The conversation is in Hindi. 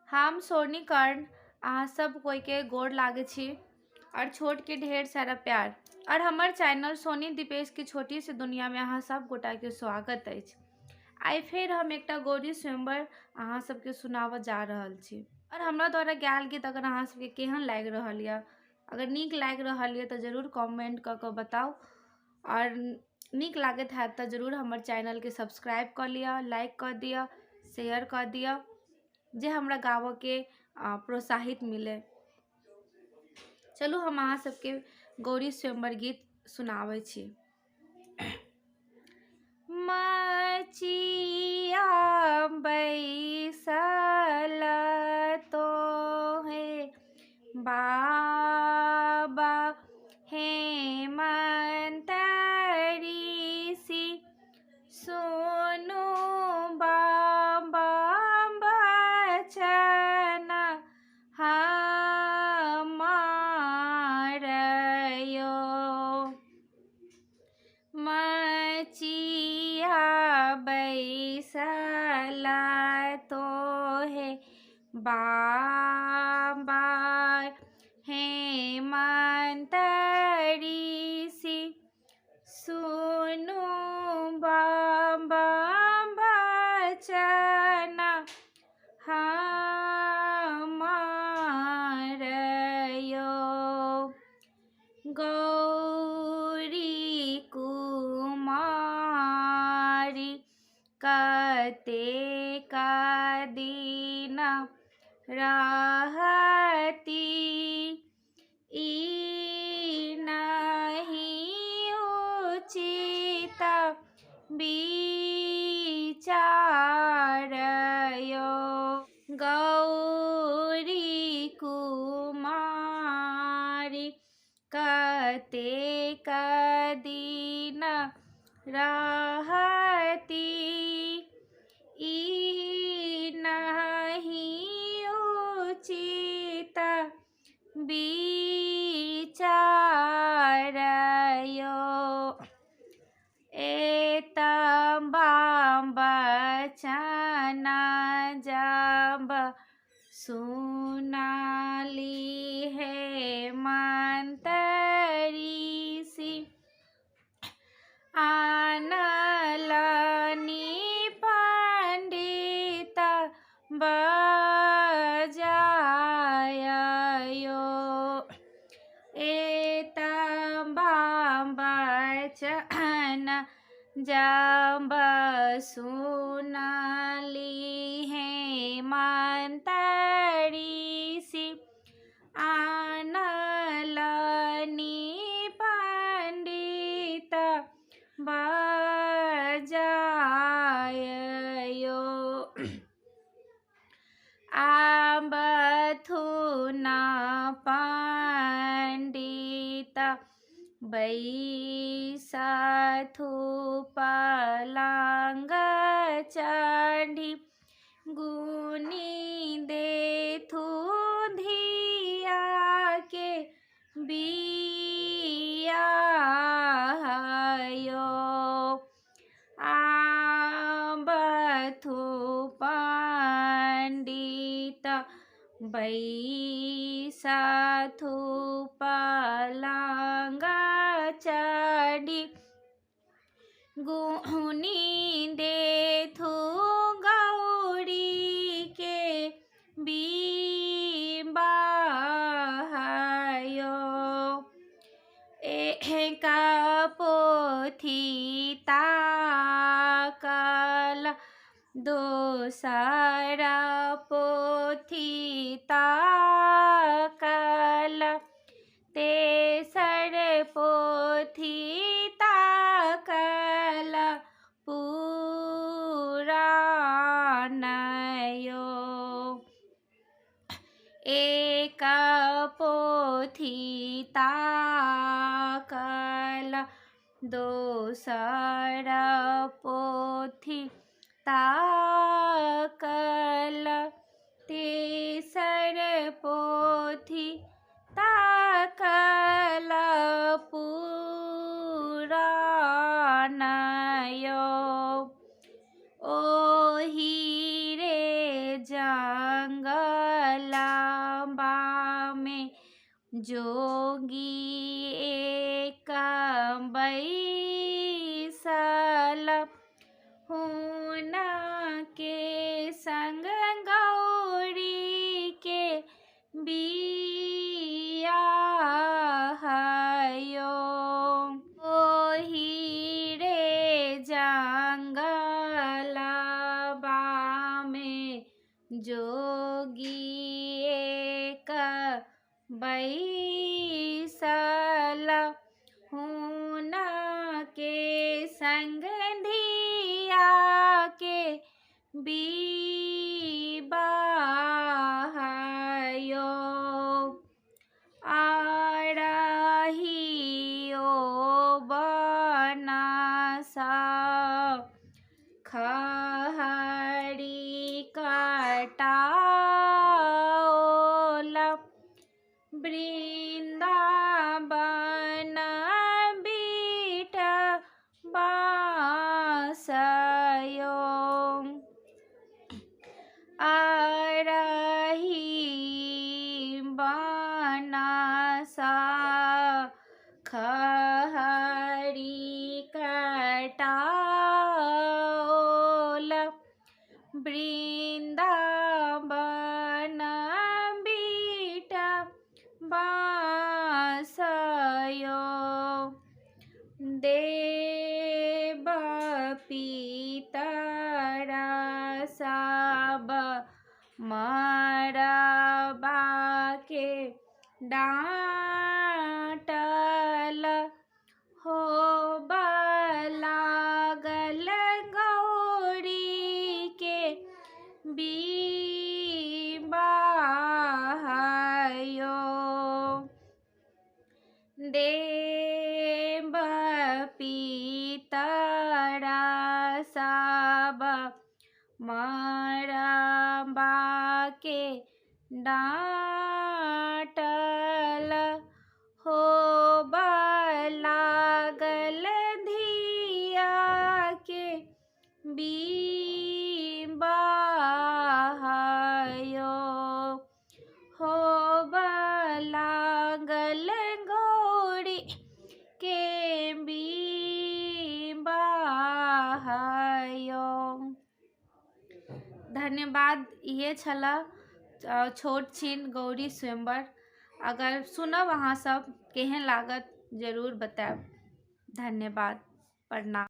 हम सोनी कर्ण अहाँ सब कोई के गोर लागे छी और छोट के ढेर सारा प्यार और हमर चैनल सोनी दीपेश की छोटी सी दुनिया में अहाँ सब गोटा के स्वागत अछि। आई फिर हम एकटा गौरी स्वयंवर अहाँ सबके सुनावऽ जा रहल छी और हमरा द्वारा गायल गीत अगर अहाँ सबके केहन लागि रहल यऽ, अगर नीक लागि रहल यऽ तो जरूर कमेंट कऽ के बताउ और नीक लागत हैत तो जरूर हमर चैनल के सब्सक्राइब कर लिअ, लाइक कर दिअ, शेयर कर दिअ जे हमरा गावऽ के प्रोत्साहित मिले। चलू हम अहाँ सबके गौरी स्वयंवर गीत सुनाबै छी। मचिया बैसल तोहे बाबा हेमंत ऋषि सुनु बाबा बचन हमार यो। मचिया बैसल तोहे बाबा हेमंत ऋषि सुनु बाबा बचन हमार यो। गौरी कुमारी कतेक दिन रहती, ई नहीं उचित विचार यो। गौरी कुमारी कतेक दिन रहती, ई नहीं उचित विचार यो। एतबा बचन जब सुनली हेमंत ऋषि, आनलनि पंडित बजायो। एतबा बचन जब सुनली हेमंत ऋषि, आनलनि पंडित बजायो। आबथुन पंडित बैसथु पलंग चढ़ी, गुनी देथु धिया के बिया यो। आबथु पंडित बैसथु पलंग चढ़ी, गुनी देथु गौरी के बिबायो। एक पोथी ताकल, दोसर पोथी ताकल, तेसर पोथी ताकल पुराण यो। एक पोथी ताकल, दोसर पोथी ताकल, तेसर पोथी ताकल पुराण यो। ओही रे जंग जंगलबा में जोगी एक बैसल हुन के संग गौरी के बियाहयो। ओही रे जंगलबा में जोगी एक बैसल हुन के संग धिया के बिबाहयो। आरहियो बनसा खहरी कटाओल वृंदावन बीट बासयो। आरही बनसा खहरी कटाओल वृंदावन बीट बासयो। देव पितर सब मरबा के डांटल होब लागल गौरी के बिबाहयो। देव पितर सब मरबा के डांटल होब लागल धिया के बिबाहयो। होब लागल गौरी के बिबाहयो। धन्यवाद। ये छला छोट छिन गौरी स्वयंवर। अगर सुनब अहाँ सब केहन लागत जरूर बताएब। धन्यवाद। प्रणाम।